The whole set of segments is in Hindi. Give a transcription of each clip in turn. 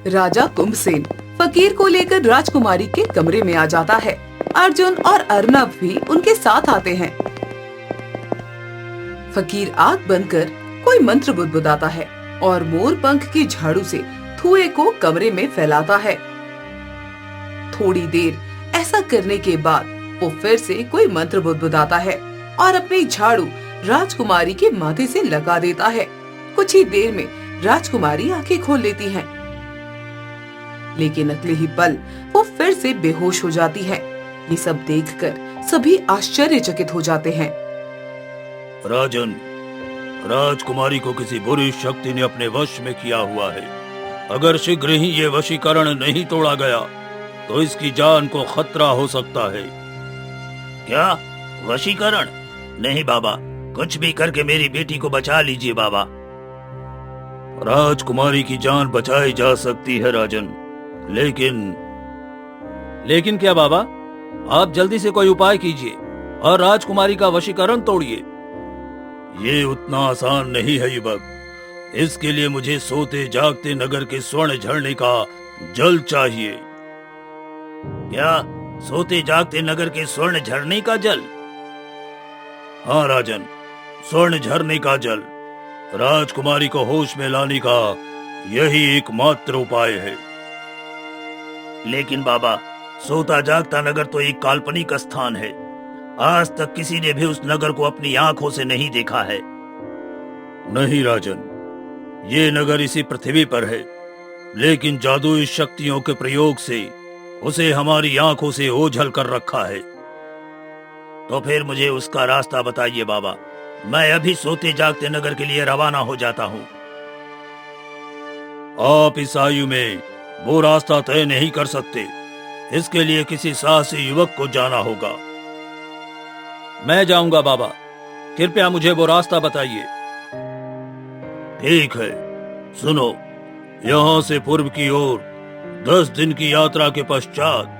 राजा कुंभसेन फकीर को लेकर राजकुमारी के कमरे में आ जाता है। अर्जुन और अर्नब भी उनके साथ आते हैं। फकीर आग बंद कर कोई मंत्र बुदबुदाता है और मोर पंख की झाड़ू से धुएं को कमरे में फैलाता है। थोड़ी देर ऐसा करने के बाद वो फिर से कोई मंत्र बुदबुदाता है और अपनी झाड़ू राजकुमारी के माथे से लगा देता है। कुछ ही देर में राजकुमारी आंखें खोल लेती हैं, लेकिन अगले ही पल वो फिर से बेहोश हो जाती है। ये सब देखकर सभी आश्चर्यचकित हो जाते हैं। राजन, राजकुमारी को किसी बुरी शक्ति ने अपने वश में किया हुआ है। अगर शीघ्र ही ये वशीकरण नहीं तोड़ा गया तो इसकी जान को खतरा हो सकता है। क्या वशीकरण? नहीं बाबा, कुछ भी करके मेरी बेटी को बचा लीजिए बाबा। राजकुमारी की जान बचाई जा सकती है राजन, लेकिन क्या बाबा? आप जल्दी से कोई उपाय कीजिए और राजकुमारी का वशीकरण तोड़िए। ये उतना आसान नहीं है युवक। इसके लिए मुझे सोते जागते नगर के स्वर्ण झरने का जल चाहिए। क्या सोते जागते नगर के स्वर्ण झरने का जल? हाँ राजन, स्वर्ण झरने का जल। राजकुमारी को होश में लाने का यही एकमात्र उपाय है। लेकिन बाबा, सोता जागता नगर तो एक काल्पनिक स्थान है। आज तक किसी ने भी उस नगर को अपनी आंखों से नहीं देखा है। नहीं राजन, ये नगर इसी पृथ्वी पर है, लेकिन जादुई शक्तियों के प्रयोग से उसे हमारी आंखों से ओझल कर रखा है। तो फिर मुझे उसका रास्ता बताइए बाबा। मैं अभी सोते जागते नगर के लिए रवाना हो जाता हूँ। आप इस आयु में वो रास्ता तय नहीं कर सकते। इसके लिए किसी साहसी युवक को जाना होगा। मैं जाऊंगा बाबा, कृपया मुझे वो रास्ता बताइए। ठीक है, सुनो। यहाँ से पूर्व की ओर 10 दिन की यात्रा के पश्चात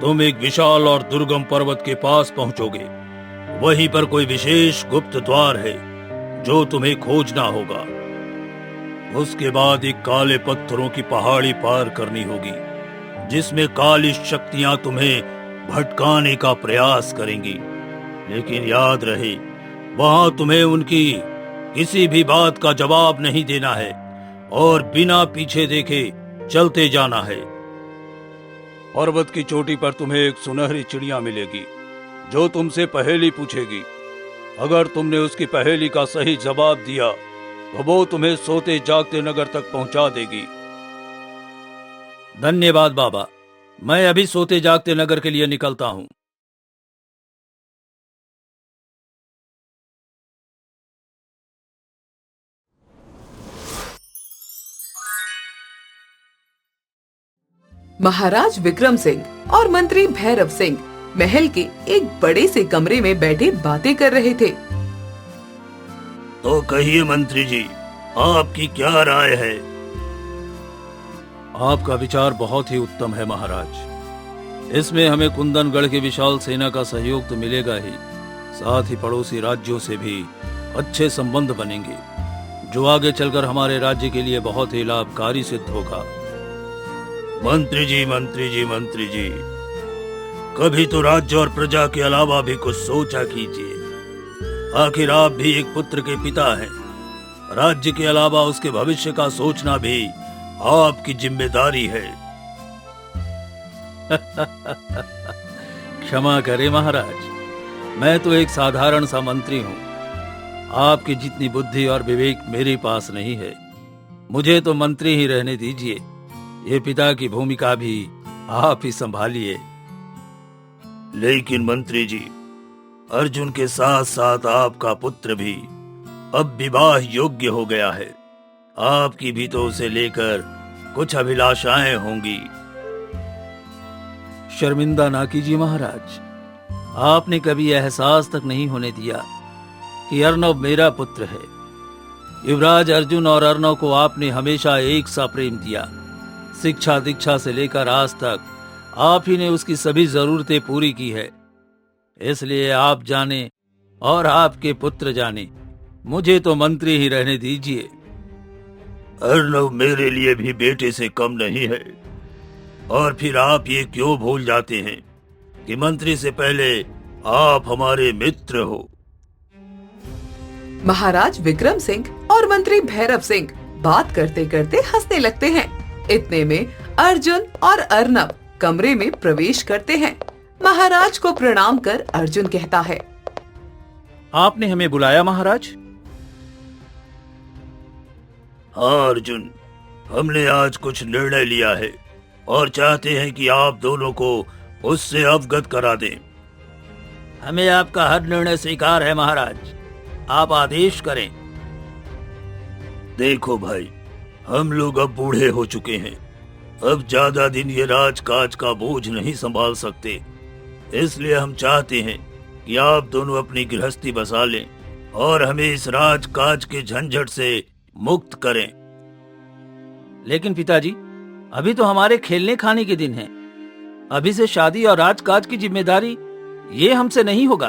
तुम एक विशाल और दुर्गम पर्वत के पास पहुंचोगे। वहीं पर कोई विशेष गुप्त द्वार है जो तुम्हें खोजना होगा। उसके बाद एक काले पत्थरों की पहाड़ी पार करनी होगी, जिसमें काली शक्तियां तुम्हें भटकाने का प्रयास करेंगी। लेकिन याद रहे, वहां तुम्हें उनकी किसी भी बात का जवाब नहीं देना है और बिना पीछे देखे चलते जाना है। पर्वत की चोटी पर तुम्हें एक सुनहरी चिड़िया मिलेगी जो तुमसे पहेली पूछेगी। अगर तुमने उसकी पहेली का सही जवाब दिया तो वो तुम्हें सोते जागते नगर तक पहुंचा देगी। धन्यवाद बाबा, मैं अभी सोते जागते नगर के लिए निकलता हूं। महाराज विक्रम सिंह और मंत्री भैरव सिंह महल के एक बड़े से कमरे में बैठे बातें कर रहे थे। तो कहिए मंत्री जी, आपकी क्या राय है? आपका विचार बहुत ही उत्तम है महाराज। इसमें हमें कुंदनगढ़ की विशाल सेना का सहयोग तो मिलेगा ही, साथ ही पड़ोसी राज्यों से भी अच्छे संबंध बनेंगे, जो आगे चलकर हमारे राज्य के लिए बहुत ही लाभकारी सिद्ध होगा। मंत्री जी, मंत्री जी, मंत्री जी, कभी तो राज्य और प्रजा के अलावा भी कुछ सोचा कीजिए। आखिर आप भी एक पुत्र के पिता हैं। राज्य के अलावा उसके भविष्य का सोचना भी आपकी जिम्मेदारी है। क्षमा करें महाराज, मैं तो एक साधारण सा मंत्री हूँ। आपकी जितनी बुद्धि और विवेक मेरे पास नहीं है। मुझे तो मंत्री ही रहने दीजिए। ये पिता की भूमिका भी आप ही संभालिए। लेकिन मंत्री जी, अर्जुन के साथ साथ आपका पुत्र भी अब विवाह योग्य हो गया है। आपकी भी तो उसे लेकर कुछ अभिलाषाएं होंगी। शर्मिंदा ना कीजिए महाराज, आपने कभी एहसास तक नहीं होने दिया कि अर्नव मेरा पुत्र है। युवराज अर्जुन और अर्नव को आपने हमेशा एक सा प्रेम दिया। शिक्षा दीक्षा से लेकर आज तक आप ही ने उसकी सभी जरूरतें पूरी की है। इसलिए आप जाने और आपके पुत्र जाने, मुझे तो मंत्री ही रहने दीजिए। अर्नव मेरे लिए भी बेटे से कम नहीं है। और फिर आप ये क्यों भूल जाते हैं कि मंत्री से पहले आप हमारे मित्र हो। महाराज विक्रम सिंह और मंत्री भैरव सिंह बात करते करते हंसने लगते हैं। इतने में अर्जुन और अर्नव कमरे में प्रवेश करते हैं। महाराज को प्रणाम कर अर्जुन कहता है, आपने हमें बुलाया महाराज? हाँ अर्जुन, हमने आज कुछ निर्णय लिया है और चाहते हैं कि आप दोनों को उससे अवगत करा दें। हमें आपका हर निर्णय स्वीकार है महाराज, आप आदेश करें। देखो भाई, हम लोग अब बूढ़े हो चुके हैं। अब ज्यादा दिन ये राजकाज का बोझ नहीं संभाल सकते। इसलिए हम चाहते हैं कि आप दोनों अपनी गृहस्थी बसा लें और हमें इस राजकाज के झंझट से मुक्त करें। लेकिन पिताजी, अभी तो हमारे खेलने खाने के दिन हैं। अभी से शादी और राजकाज की जिम्मेदारी ये हमसे नहीं होगा।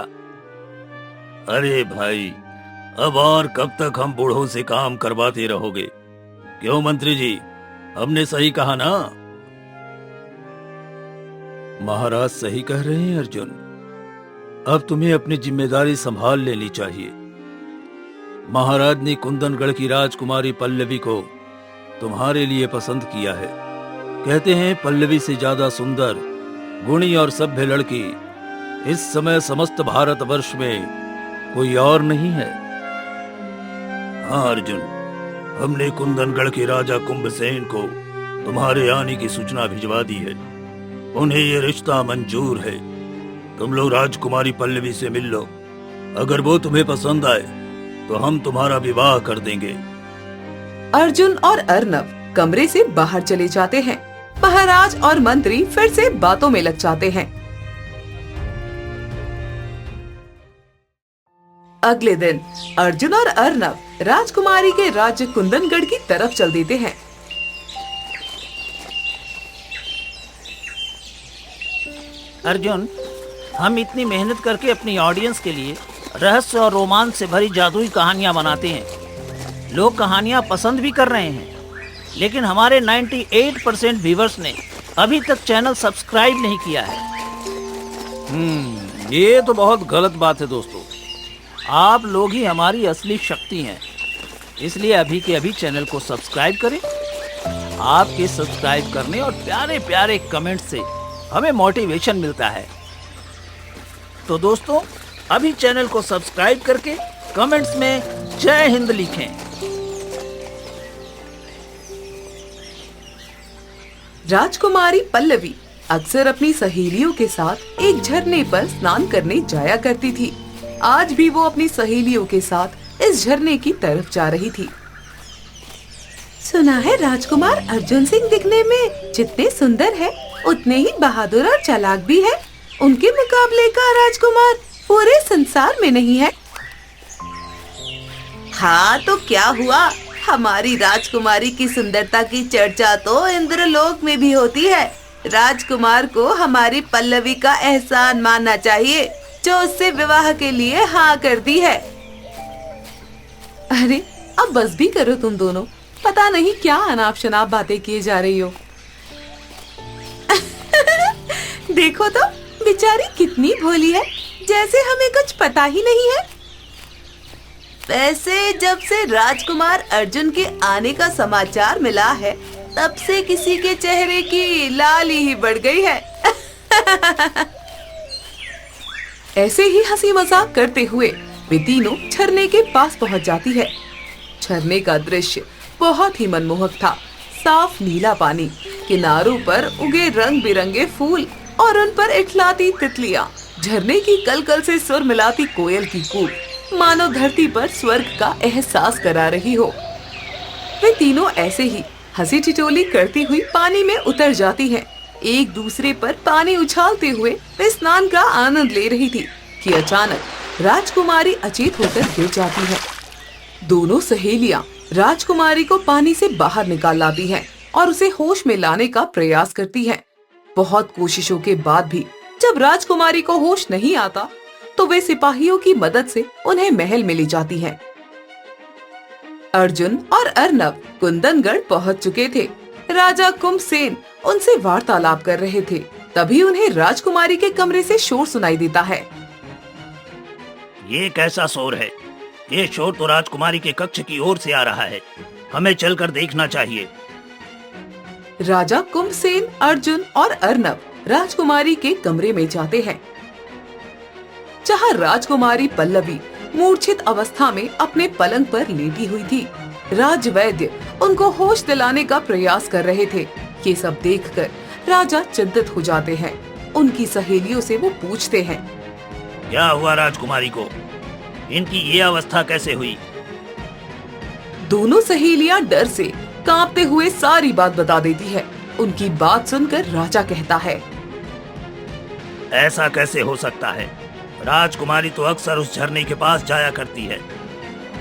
अरे भाई, अब और कब तक हम बूढ़ों से काम करवाते रहोगे? क्यों मंत्री जी, हमने सही कहा ना? महाराज सही कह रहे हैं अर्जुन, अब तुम्हें अपनी जिम्मेदारी संभाल लेनी चाहिए। महाराज ने कुंदनगढ़ की राजकुमारी पल्लवी को तुम्हारे लिए पसंद किया है। कहते हैं पल्लवी से ज्यादा सुंदर, गुणी और सभ्य लड़की इस समय समस्त भारतवर्ष में कोई और नहीं है। हाँ अर्जुन, हमने कुंदनगढ़ के राजा कुंभसेन को तुम्हारे आने की सूचना भिजवा दी है। उन्हें ये रिश्ता मंजूर है। तुम लोग राजकुमारी पल्लवी से मिल लो। अगर वो तुम्हें पसंद आए तो हम तुम्हारा विवाह कर देंगे। अर्जुन और अर्नव कमरे से बाहर चले जाते हैं। महाराज और मंत्री फिर से बातों में लग जाते हैं। अगले दिन अर्जुन और अर्नव राजकुमारी के राज्य कुंदनगढ़ की तरफ चल देते हैं। अर्जुन, हम इतनी मेहनत करके अपनी ऑडियंस के लिए रहस्य और रोमांच से भरी जादुई कहानियां बनाते हैं। लोग कहानियां पसंद भी कर रहे हैं, लेकिन हमारे 98% व्यूवर्स ने अभी तक चैनल सब्सक्राइब नहीं किया है। ये तो बहुत गलत बात है दोस्तों। आप लोग ही हमारी असली शक्ति हैं। इसलिए अभी के अभी चैनल को सब्सक्राइब करें। आपके सब्सक्राइब करने और प्यारे प्यारे कमेंट से हमें मोटिवेशन मिलता है। तो दोस्तों, अभी चैनल को सब्सक्राइब करके कमेंट्स में जय हिंद लिखें। राजकुमारी पल्लवी अक्सर अपनी सहेलियों के साथ एक झरने पर स्नान करने जाया करती थी। आज भी वो अपनी सहेलियों के साथ इस झरने की तरफ जा रही थी। सुना है राजकुमार अर्जुन सिंह दिखने में जितने सुंदर है उतने ही बहादुर और चालाक भी है। उनके मुकाबले का राजकुमार पूरे संसार में नहीं है। हाँ तो क्या हुआ, हमारी राजकुमारी की सुंदरता की चर्चा तो इंद्रलोक में भी होती है। राजकुमार को हमारी पल्लवी का एहसान मानना चाहिए जो उससे विवाह के लिए हाँ कर दी है। अरे अब बस भी करो तुम दोनों, पता नहीं क्या अनाप शनाप बातें किए जा रही हो। देखो तो बेचारी कितनी भोली है, जैसे हमें कुछ पता ही नहीं है। वैसे जब से राजकुमार अर्जुन के आने का समाचार मिला है तब से किसी के चेहरे की लाली ही बढ़ गई है। ऐसे ही हंसी मजाक करते हुए वे तीनों झरने के पास पहुंच जाती है। झरने का दृश्य बहुत ही मनमोहक था। साफ नीला पानी, किनारों पर उगे रंग बिरंगे फूल और उन पर इठलाती तितलियां, झरने की कलकल से सुर मिलाती कोयल की कूक, मानो धरती पर स्वर्ग का एहसास करा रही हो। वे तीनों ऐसे ही हंसी ठिठोली करती हुई पानी में उतर जाती हैं। एक दूसरे पर पानी उछालते हुए वे स्नान का आनंद ले रही थी कि अचानक राजकुमारी अचेत होकर गिर जाती है। दोनों सहेलियां राजकुमारी को पानी से बाहर निकाल लाती हैं और उसे होश में लाने का प्रयास करती हैं। बहुत कोशिशों के बाद भी जब राजकुमारी को होश नहीं आता तो वे सिपाहियों की मदद से उन्हें महल में ले जाती हैं। अर्जुन और अर्नब कुंदनगढ़ पहुंच चुके थे। राजा कुंभसेन उनसे वार्तालाप कर रहे थे। तभी उन्हें राजकुमारी के कमरे से शोर सुनाई देता है। ये कैसा शोर है? ये शोर तो राजकुमारी के कक्ष की ओर से आ रहा है। हमें चलकर देखना चाहिए। राजा कुंभसेन, अर्जुन और अर्नब राजकुमारी के कमरे में जाते हैं, जहां राजकुमारी पल्लवी मूर्छित अवस्था में अपने पलंग पर लेटी हुई थी। राजवैद्य उनको होश दिलाने का प्रयास कर रहे थे। ये सब देखकर राजा चिंतित हो जाते हैं। उनकी सहेलियों से वो पूछते हैं, क्या हुआ राजकुमारी को? इनकी ये अवस्था कैसे हुई? दोनों सहेलियां डर से कांपते हुए सारी बात बता देती है। उनकी बात सुनकर राजा कहता है, ऐसा कैसे हो सकता है? राजकुमारी तो अक्सर उस झरने के पास जाया करती है।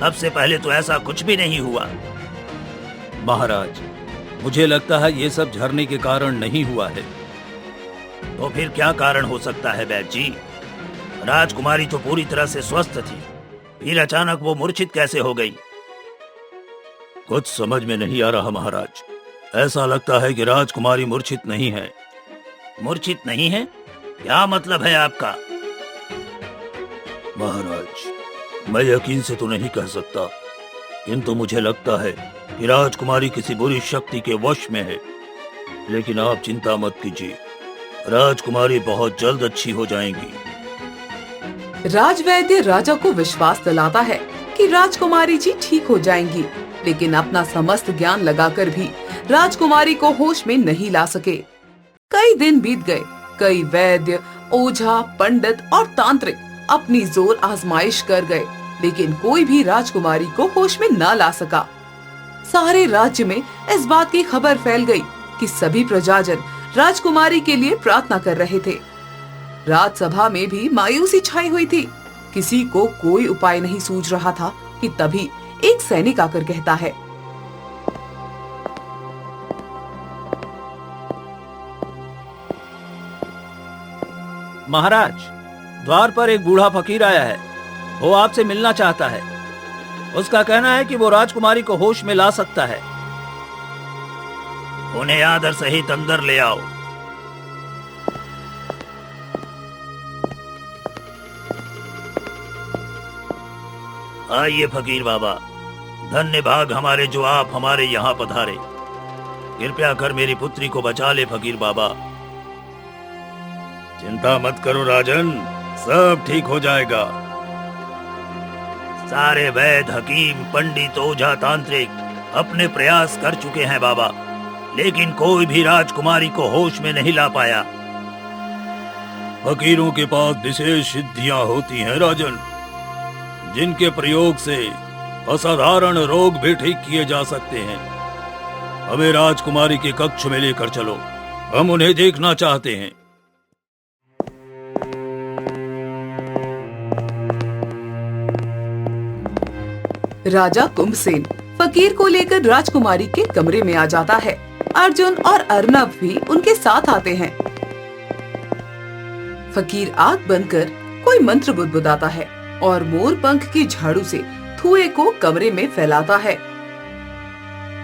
अब से पहले तो ऐसा कुछ भी नहीं हुआ। महाराज, मुझे लगता है ये सब झरने के कारण नहीं हुआ है। तो फिर क्या कारण हो सकता है वैद्य जी? राजकुमारी तो पूरी तरह से स्वस्थ थी, फिर अचानक वो मूर्छित कैसे हो गई? कुछ समझ में नहीं आ रहा महाराज। ऐसा लगता है कि राजकुमारी मूर्छित नहीं है। मूर्छित नहीं है? क्या मतलब है आपका? महाराज, मैं यकीन से तो नहीं कह सकता, किंतु मुझे लगता है कि राजकुमारी किसी बुरी शक्ति के वश में है। लेकिन आप चिंता मत कीजिए, राजकुमारी बहुत जल्द अच्छी हो जाएंगी। राजवैद्य राजा को विश्वास दिलाता है कि राजकुमारी जी ठीक हो जाएंगी, लेकिन अपना समस्त ज्ञान लगाकर भी राजकुमारी को होश में नहीं ला सके। कई दिन बीत गए। कई वैद्य, ओझा, पंडित और तांत्रिक अपनी जोर आजमाइश कर गए, लेकिन कोई भी राजकुमारी को होश में न ला सका। सारे राज्य में इस बात की खबर फैल गई कि सभी प्रजाजन राजकुमारी के लिए प्रार्थना कर रहे थे। राजसभा में भी मायूसी छाई हुई थी। किसी को कोई उपाय नहीं सूझ रहा था कि तभी एक सैनिक आकर कहता है, महाराज, द्वार पर एक बूढ़ा फकीर आया है। वो आपसे मिलना चाहता है। उसका कहना है कि वो राजकुमारी को होश में ला सकता है। उन्हें आदर सहित अंदर ले आओ। आइए फकीर बाबा, धन्य भाग हमारे जो आप हमारे यहाँ पधारे। कृपया कर मेरी पुत्री को बचा ले फकीर बाबा। चिंता मत करो राजन, सब ठीक हो जाएगा। सारे वैद्य, हकीम, पंडित, ओझा, तांत्रिक अपने प्रयास कर चुके हैं बाबा, लेकिन कोई भी राजकुमारी को होश में नहीं ला पाया। फकीरों के पास विशेष सिद्धियां होती हैं राजन, जिनके प्रयोग से असाधारण रोग भी ठीक किए जा सकते हैं। हमें राजकुमारी के कक्ष में लेकर चलो, हम उन्हें देखना चाहते हैं। राजा कुंभसेन फकीर को लेकर राजकुमारी के कमरे में आ जाता है। अर्जुन और अर्नब भी उनके साथ आते हैं। फकीर आग बंद कर कोई मंत्र बुदबुदाता है और मोर पंख की झाड़ू से धुएं को कमरे में फैलाता है।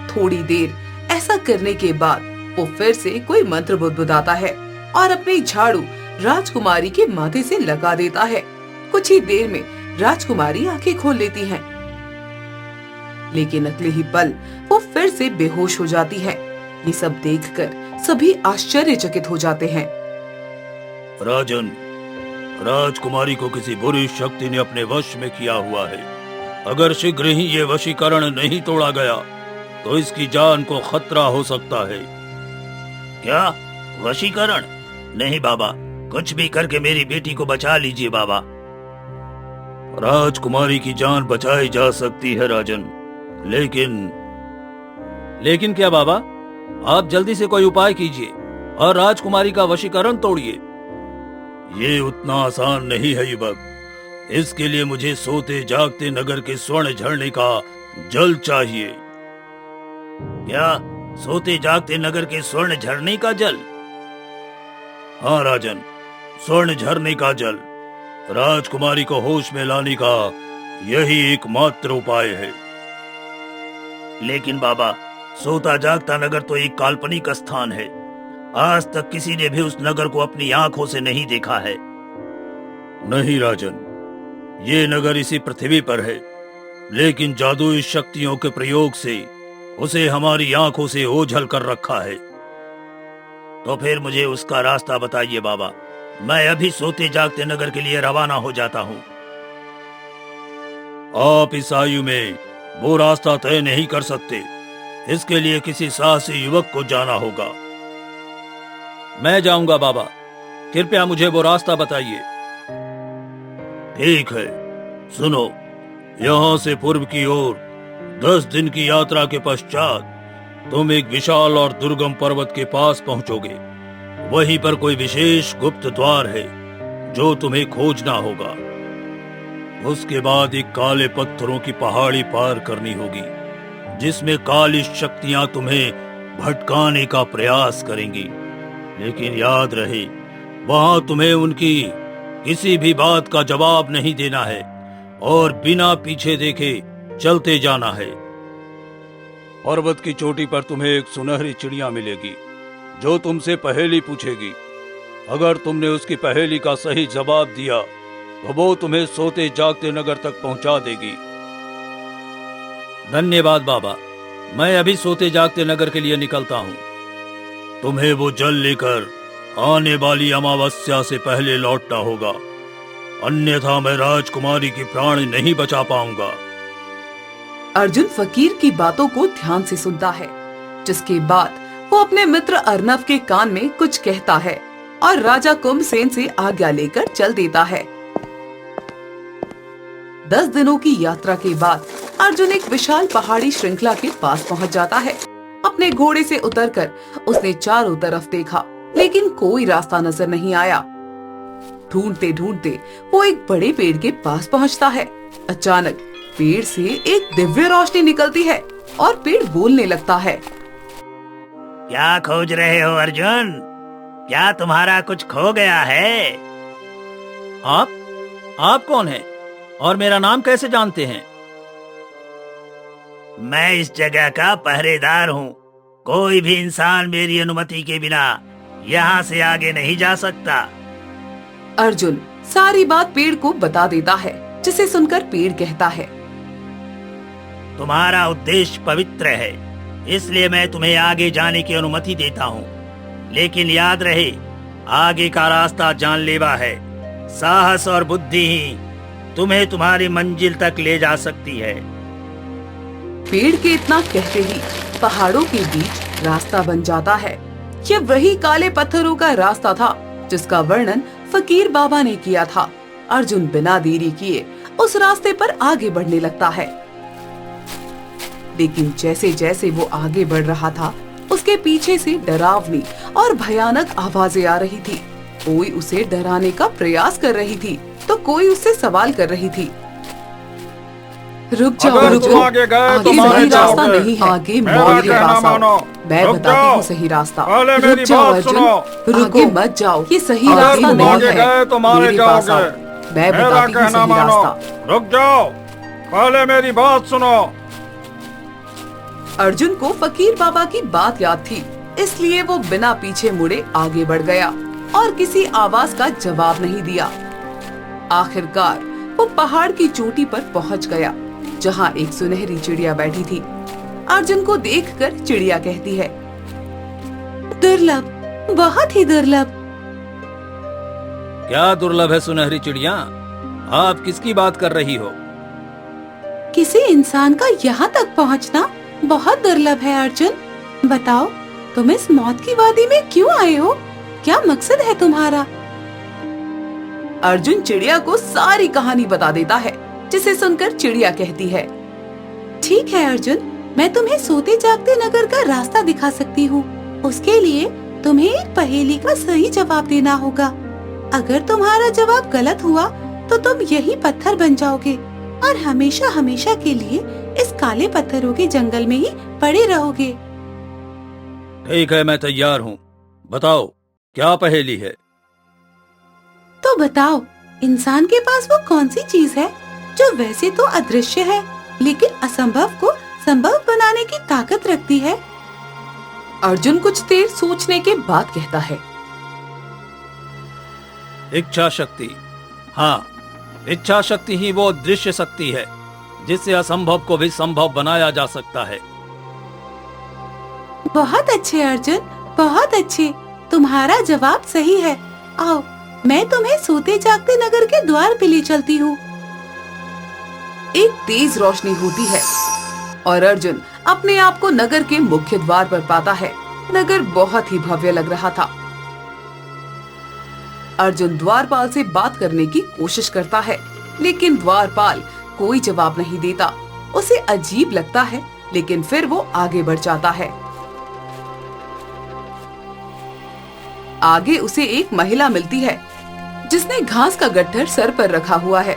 थोड़ी देर ऐसा करने के बाद वो फिर से कोई मंत्र बुदबुदाता है और अपनी झाड़ू राजकुमारी के माथे से लगा देता है। कुछ ही देर में राजकुमारी आंखें खोल लेती हैं, लेकिन अगले ही पल वो फिर से बेहोश हो जाती है। ये सब देखकर सभी आश्चर्यचकित हो जाते हैं। राजन, राजकुमारी को किसी बुरी शक्ति ने अपने वश में किया हुआ है। अगर शीघ्र ही ये वशीकरण नहीं तोड़ा गया तो इसकी जान को खतरा हो सकता है। क्या वशीकरण? नहीं बाबा, कुछ भी करके मेरी बेटी को बचा लीजिए बाबा। राजकुमारी की जान बचाई जा सकती है राजन, लेकिन क्या बाबा? आप जल्दी से कोई उपाय कीजिए और राजकुमारी का वशीकरण तोड़िए। ये उतना आसान नहीं है युवक। इसके लिए मुझे सोते जागते नगर के स्वर्ण झरने का जल चाहिए। क्या सोते जागते नगर के स्वर्ण झरने का जल? हाँ राजन, स्वर्ण झरने का जल। राजकुमारी को होश में लाने का यही एकमात्र उपाय है। लेकिन बाबा, सोता जागता नगर तो एक काल्पनिक स्थान है। आज तक किसी ने भी उस नगर को अपनी आंखों से नहीं देखा है। नहीं राजन, ये नगर इसी पृथ्वी पर है, लेकिन जादुई शक्तियों के प्रयोग से उसे हमारी आंखों से ओझल कर रखा है। तो फिर मुझे उसका रास्ता बताइए बाबा। मैं अभी सोते जागते नगर के लिए रवाना हो जाता हूँ। आप इस आयु में वो रास्ता तय नहीं कर सकते। इसके लिए किसी साहसी युवक को जाना होगा। मैं जाऊंगा बाबा, कृपया मुझे वो रास्ता बताइए। ठीक है, सुनो। यहाँ से पूर्व की ओर 10 दिन की यात्रा के पश्चात तुम एक विशाल और दुर्गम पर्वत के पास पहुंचोगे। वहीं पर कोई विशेष गुप्त द्वार है जो तुम्हें खोजना होगा। उसके बाद एक काले पत्थरों की पहाड़ी पार करनी होगी, जिसमें काली शक्तियां तुम्हें भटकाने का प्रयास करेंगी। लेकिन याद रहे, वहां तुम्हें उनकी किसी भी बात का जवाब नहीं देना है और बिना पीछे देखे चलते जाना है। पर्वत की चोटी पर तुम्हें एक सुनहरी चिड़िया मिलेगी जो तुमसे पहेली पूछेगी। अगर तुमने उसकी पहेली का सही जवाब दिया तो वो तुम्हें सोते जागते नगर तक पहुंचा देगी। धन्यवाद बाबा, मैं अभी सोते जागते नगर के लिए निकलता हूँ। तुम्हें वो जल लेकर आने वाली अमावस्या से पहले लौटना होगा, अन्यथा मैं राजकुमारी की प्राण नहीं बचा पाऊंगा। अर्जुन फकीर की बातों को ध्यान से सुनता है, जिसके बाद वो अपने मित्र अर्नव के कान में कुछ कहता है और राजा कुंभसेन से आज्ञा लेकर चल देता है। 10 दिनों की यात्रा के बाद अर्जुन एक विशाल पहाड़ी श्रृंखला के पास पहुंच जाता है। अपने घोड़े से उतरकर उसने चारों तरफ देखा, लेकिन कोई रास्ता नजर नहीं आया। ढूंढते ढूंढते वो एक बड़े पेड़ के पास पहुंचता है। अचानक पेड़ से एक दिव्य रोशनी निकलती है और पेड़ बोलने लगता है। क्या खोज रहे हो अर्जुन? क्या तुम्हारा कुछ खो गया है? आप कौन हैं और मेरा नाम कैसे जानते हैं? मैं इस जगह का पहरेदार हूँ। कोई भी इंसान मेरी अनुमति के बिना यहाँ से आगे नहीं जा सकता। अर्जुन सारी बात पेड़ को बता देता है, जिसे सुनकर पेड़ कहता है, तुम्हारा उद्देश्य पवित्र है, इसलिए मैं तुम्हें आगे जाने की अनुमति देता हूँ। लेकिन याद रहे, आगे का रास्ता जानलेवा है। साहस और बुद्धि ही तुम्हें तुम्हारी मंजिल तक ले जा सकती है। पेड़ के इतना कहते ही पहाड़ों के बीच रास्ता बन जाता है। यह वही काले पत्थरों का रास्ता था जिसका वर्णन फकीर बाबा ने किया था। अर्जुन बिना देरी किए उस रास्ते पर आगे बढ़ने लगता है। लेकिन जैसे जैसे वो आगे बढ़ रहा था, उसके पीछे से डरावनी और भयानक आवाजें आ रही थी। कोई उसे डराने का प्रयास कर रही थी तो कोई उससे सवाल कर रही थी। रुक जाओ अर्जुन, आगे सही रास्ता नहीं है, आगे मोड़ के पास आओ, मैं बताती हूँ सही रास्ता। रुक जाओ अर्जुन, आगे मत जाओ, ये सही रास्ता नहीं है, मेरे पास आओ, मैं बताती हूँ सही रास्ता। रुक जाओ, पहले मेरी बात सुनो। अर्जुन को फकीर बाबा की बात याद थी, इसलिए वो बिना पीछे मुड़े आगे बढ़ गया और किसी आवाज का जवाब नहीं दिया। आखिरकार वो पहाड़ की चोटी पर पहुंच गया, जहां एक सुनहरी चिड़िया बैठी थी। अर्जुन को देखकर चिड़िया कहती है, दुर्लभ, बहुत ही दुर्लभ। क्या दुर्लभ है सुनहरी चिड़िया? आप किसकी बात कर रही हो? किसी इंसान का यहाँ तक पहुँचना बहुत दुर्लभ है अर्जुन। बताओ, तुम इस मौत की वादी में क्यों आए हो? क्या मकसद है तुम्हारा? अर्जुन चिड़िया को सारी कहानी बता देता है, जिसे सुनकर चिड़िया कहती है, ठीक है अर्जुन, मैं तुम्हें सोते जागते नगर का रास्ता दिखा सकती हूँ। उसके लिए तुम्हें एक पहेली का सही जवाब देना होगा। अगर तुम्हारा जवाब गलत हुआ तो तुम यही पत्थर बन जाओगे और हमेशा हमेशा के लिए इस काले पत्थरों के जंगल में ही पड़े रहोगे। ठीक है, मैं तैयार हूँ। बताओ, क्या पहेली है? तो बताओ, इंसान के पास वो कौन सी चीज है जो वैसे तो अदृश्य है, लेकिन असंभव को असंभव बनाने की ताकत रखती है? अर्जुन कुछ देर सोचने के बाद कहता है, इच्छा शक्ति। हाँ, इच्छा शक्ति ही वो दृश्य शक्ति है जिससे असंभव को भी संभव बनाया जा सकता है। बहुत अच्छे अर्जुन, बहुत अच्छे। तुम्हारा जवाब सही है। आओ, मैं तुम्हें सोते जागते नगर के द्वार पे ले चलती हूँ। एक तेज रोशनी होती है और अर्जुन अपने आप को नगर के मुख्य द्वार पर पाता है। नगर बहुत ही भव्य लग रहा था। अर्जुन द्वारपाल से बात करने की कोशिश करता है, लेकिन द्वारपाल कोई जवाब नहीं देता। उसे अजीब लगता है, लेकिन फिर वो आगे बढ़ जाता है। आगे उसे एक महिला मिलती है जिसने घास का गट्ठर सर पर रखा हुआ है।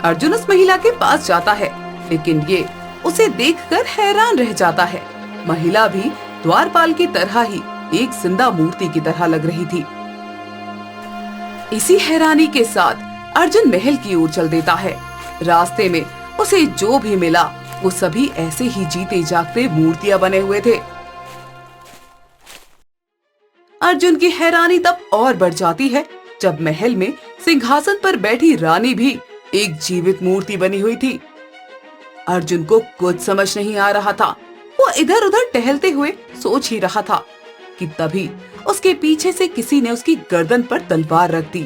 अर्जुन उस महिला के पास जाता है, लेकिन ये उसे देखकर हैरान रह जाता है। महिला भी द्वारपाल की तरह ही एक जिंदा मूर्ति की तरह लग रही थी। इसी हैरानी के साथ अर्जुन महल की ओर चल देता है। रास्ते में उसे जो भी मिला वो सभी ऐसे ही जीते जागते मूर्तियां बने हुए थे। अर्जुन की हैरानी तब और बढ़ जाती है जब महल में सिंहासन पर बैठी रानी भी एक जीवित मूर्ति बनी हुई थी। अर्जुन को कुछ समझ नहीं आ रहा था। वो इधर उधर टहलते हुए सोच ही रहा था कि तभी उसके पीछे से किसी ने उसकी गर्दन पर तलवार रख दी।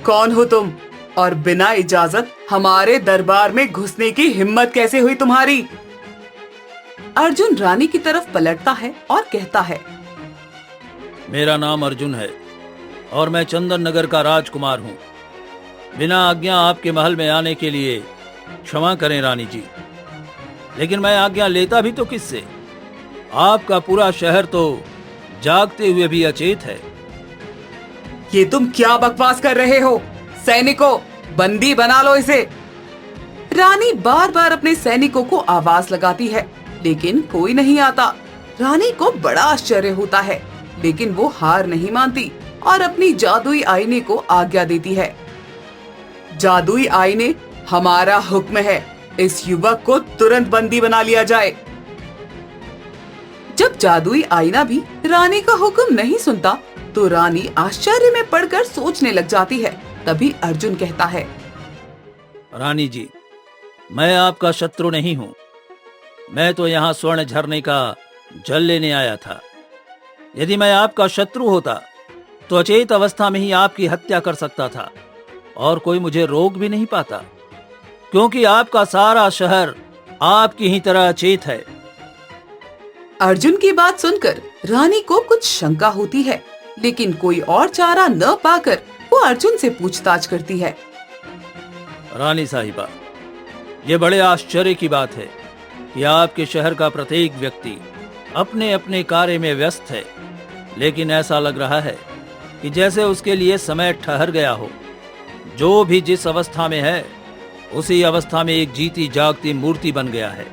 कौन हो तुम और बिना इजाजत हमारे दरबार में घुसने की हिम्मत कैसे हुई तुम्हारी? अर्जुन रानी की तरफ पलटता है और कहता है, मेरा नाम अर्जुन है और मैं चंदन नगर का राजकुमार हूँ। बिना आज्ञा आपके महल में आने के लिए क्षमा करें रानी जी, लेकिन मैं आज्ञा लेता भी तो किससे? आपका पूरा शहर तो जागते हुए भी अचेत है। ये तुम क्या बकवास कर रहे हो? सैनिकों, बंदी बना लो इसे। रानी बार बार अपने सैनिकों को आवाज लगाती है, लेकिन कोई नहीं आता। रानी को बड़ा आश्चर्य होता है, लेकिन वो हार नहीं मानती और अपनी जादुई आईने को आज्ञा देती है। जादुई आईने, हमारा हुक्म है, इस युवक को तुरंत बंदी बना लिया जाए। जब जादुई आईना भी रानी का हुक्म नहीं सुनता, तो रानी आश्चर्य में पड़कर सोचने लग जाती है। तभी अर्जुन कहता है, रानी जी, मैं आपका शत्रु नहीं हूँ। मैं तो यहाँ स्वर्ण झरने का जल लेने आया था। यदि मैं आपका शत्रु होता तो अचेत अवस्था में ही आपकी हत्या कर सकता था और कोई मुझे रोक भी नहीं पाता, क्योंकि आपका सारा शहर आपकी ही तरह अचेत है। अर्जुन की बात सुनकर रानी को कुछ शंका होती है, लेकिन कोई और चारा न पाकर वो अर्जुन से पूछताछ करती है। रानी साहिबा, ये बड़े आश्चर्य की बात है कि आपके शहर का प्रत्येक व्यक्ति अपने अपने कार्य में व्यस्त है, लेकिन ऐसा लग रहा है कि जैसे उसके लिए समय ठहर गया हो। जो भी जिस अवस्था में है, उसी अवस्था में एक जीती जागती मूर्ति बन गया है।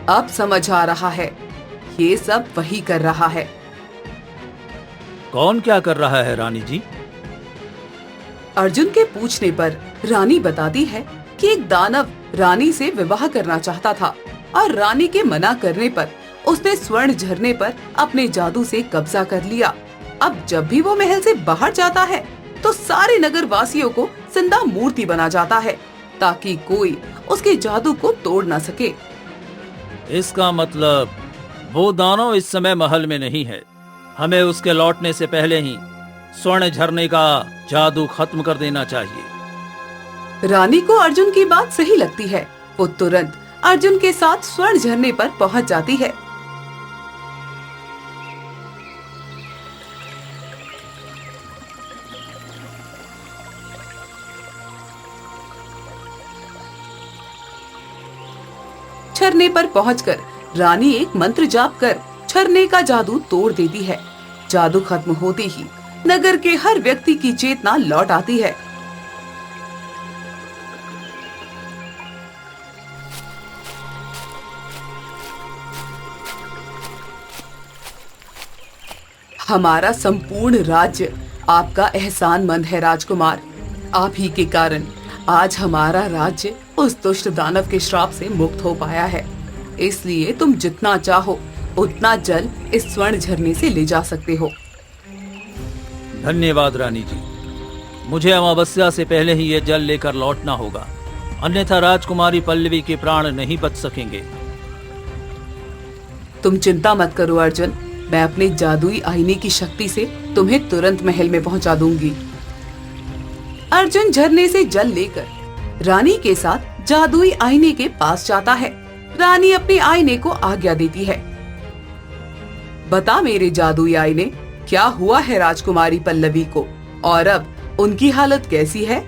अब समझ आ रहा है, ये सब वही कर रहा है। कौन क्या कर रहा है रानी जी? अर्जुन के पूछने पर रानी बताती है कि एक दानव रानी से विवाह करना चाहता था और रानी के मना करने पर उसने स्वर्ण झरने पर अपने जादू से कब्जा कर लिया। अब जब भी वो महल से बाहर जाता है तो सारे नगर वासियों को जिंदा मूर्ति बना जाता है, ताकि कोई उसके जादू को तोड़ ना सके। इसका मतलब वो दानव इस समय महल में नहीं है। हमें उसके लौटने से पहले ही स्वर्ण झरने का जादू खत्म कर देना चाहिए। रानी को अर्जुन की बात सही लगती है। वो तुरंत अर्जुन के साथ स्वर्ण झरने पर पहुंच जाती है। झरने पर पहुंचकर रानी एक मंत्र जाप कर झरने का जादू तोड़ देती है। जादू खत्म होते ही नगर के हर व्यक्ति की चेतना लौट आती है। हमारा संपूर्ण राज्य आपका एहसानमंद है राजकुमार। आप ही के कारण आज हमारा राज्य उस दुष्ट दानव के श्राप से मुक्त हो पाया है। इसलिए तुम जितना चाहो उतना जल इस स्वर्ण झरने से ले जा सकते हो। धन्यवाद रानी जी, मुझे अमावस्या से पहले ही ये जल लेकर लौटना होगा, अन्यथा राजकुमारी पल्लवी के प्राण नहीं बच सकेंगे। तुम चिंता मत करो अर्जुन, मैं अपने जादुई आईने की शक्ति से तुम्हें तुरंत महल में पहुंचा दूंगी। अर्जुन झरने से जल लेकर रानी के साथ जादुई आईने के पास जाता है। रानी अपने आईने को आज्ञा देती है, बता मेरे जादुई आईने, क्या हुआ है राजकुमारी पल्लवी को और अब उनकी हालत कैसी है?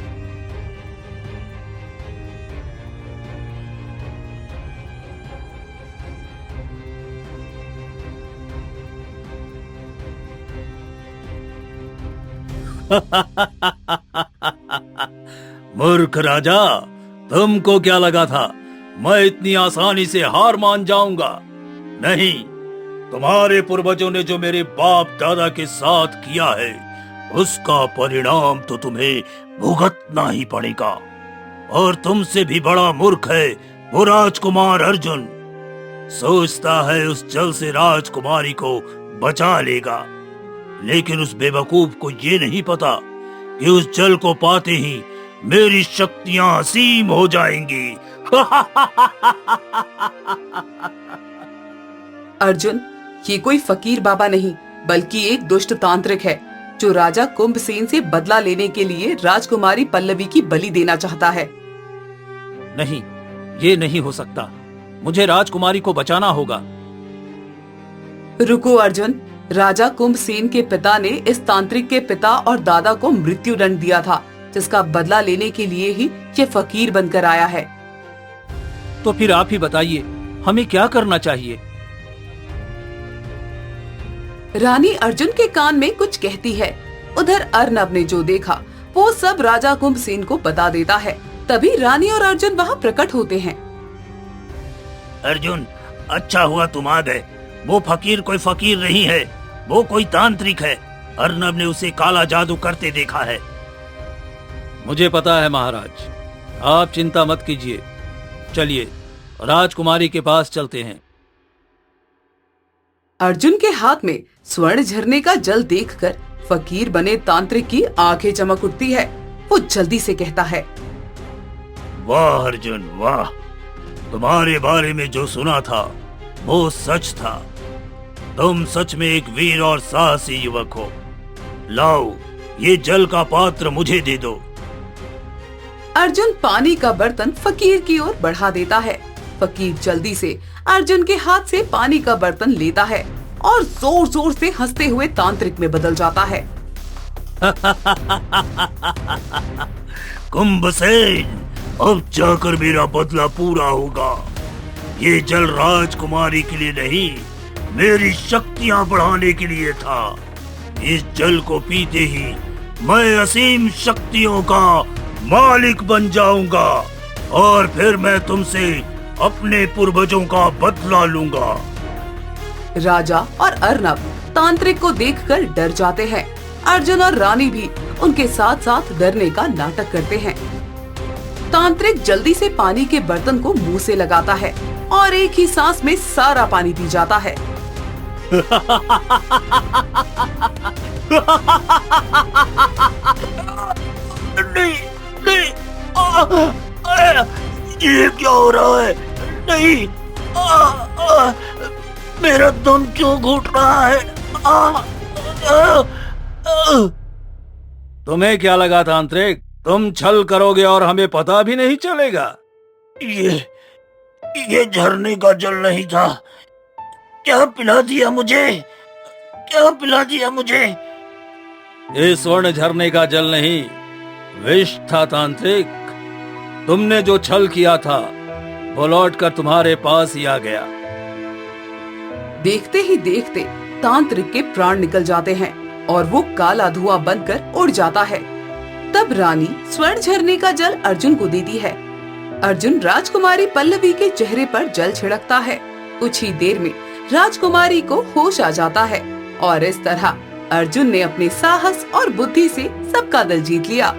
मूर्ख राजा, तुमको क्या लगा था मैं इतनी आसानी से हार मान जाऊंगा? नहीं, तुम्हारे पूर्वजों ने जो मेरे बाप दादा के साथ किया है उसका परिणाम तो तुम्हें भुगतना ही पड़ेगा। और तुमसे भी बड़ा मूर्ख है वो राजकुमार अर्जुन, सोचता है उस जल से राजकुमारी को बचा लेगा, लेकिन उस बेवकूफ को ये नहीं पता कि उस जल को पाते ही मेरी शक्तियां असीम हो जाएंगी। अर्जुन, ये कोई फकीर बाबा नहीं बल्कि एक दुष्ट तांत्रिक है जो राजा कुंभसेन से बदला लेने के लिए राजकुमारी पल्लवी की बलि देना चाहता है। नहीं, ये नहीं हो सकता, मुझे राजकुमारी को बचाना होगा। रुको अर्जुन, राजा कुंभसेन के पिता ने इस तांत्रिक के पिता और दादा को मृत्यु दंड दिया था, जिसका बदला लेने के लिए ही ये फकीर बनकर आया है। तो फिर आप ही बताइए, हमें क्या करना चाहिए? रानी अर्जुन के कान में कुछ कहती है। उधर अर्नब ने जो देखा वो सब राजा कुंभसेन को बता देता है। तभी रानी और अर्जुन वहाँ प्रकट होते हैं। अर्जुन, अच्छा हुआ तुम आ गए। वो फकीर कोई फकीर नहीं है, वो कोई तांत्रिक है। अर्नब ने उसे काला जादू करते देखा है। मुझे पता है महाराज, आप चिंता मत कीजिए। चलिए राजकुमारी के पास चलते हैं। अर्जुन के हाथ में स्वर्ण झरने का जल देखकर फकीर बने तांत्रिक की आंखें चमक उठती है। वो जल्दी से कहता है, वाह अर्जुन वाह, तुम्हारे बारे में जो सुना था वो सच था। तुम सच में एक वीर और साहसी युवक हो। लाओ, ये जल का पात्र मुझे दे दो। अर्जुन पानी का बर्तन फकीर की ओर बढ़ा देता है। फकीर जल्दी से अर्जुन के हाथ से पानी का बर्तन लेता है और जोर जोर से हंसते हुए तांत्रिक में बदल जाता है। कुंभसेन, अब जाकर मेरा बदला पूरा होगा। ये जल राजकुमारी के लिए नहीं, मेरी शक्तियां बढ़ाने के लिए था। इस जल को पीते ही मैं असीम शक्तियों का मालिक बन जाऊंगा और फिर मैं तुमसे अपने पूर्वजों का बदला लूंगा। राजा और अर्नब तांत्रिक को देखकर डर जाते हैं। अर्जुन और रानी भी उनके साथ साथ डरने का नाटक करते हैं। तांत्रिक जल्दी से पानी के बर्तन को मुंह से लगाता है और एक ही सांस में सारा पानी पी जाता है। नहीं, नहीं, ये क्या हो रहा है? नहीं, मेरा दम क्यों घुट रहा है? तुम्हें क्या लगा तांत्रिक, तुम छल करोगे और हमें पता भी नहीं चलेगा? ये झरने का जल नहीं था। क्या पिला दिया मुझे? क्या पिला दिया मुझे? ये स्वर्ण झरने का जल नहीं, विष था तांत्रिक। तुमने जो छल किया था वो लौटकर तुम्हारे पास ही आ गया। देखते ही देखते तांत्रिक के प्राण निकल जाते हैं और वो काला धुआं बनकर उड़ जाता है। तब रानी स्वर्ण झरने का जल अर्जुन को देती है। अर्जुन राजकुमारी पल्लवी के चेहरे पर जल छिड़कता है। कुछ ही देर में राजकुमारी को होश आ जाता है और इस तरह अर्जुन ने अपने साहस और बुद्धि से सबका दिल जीत लिया।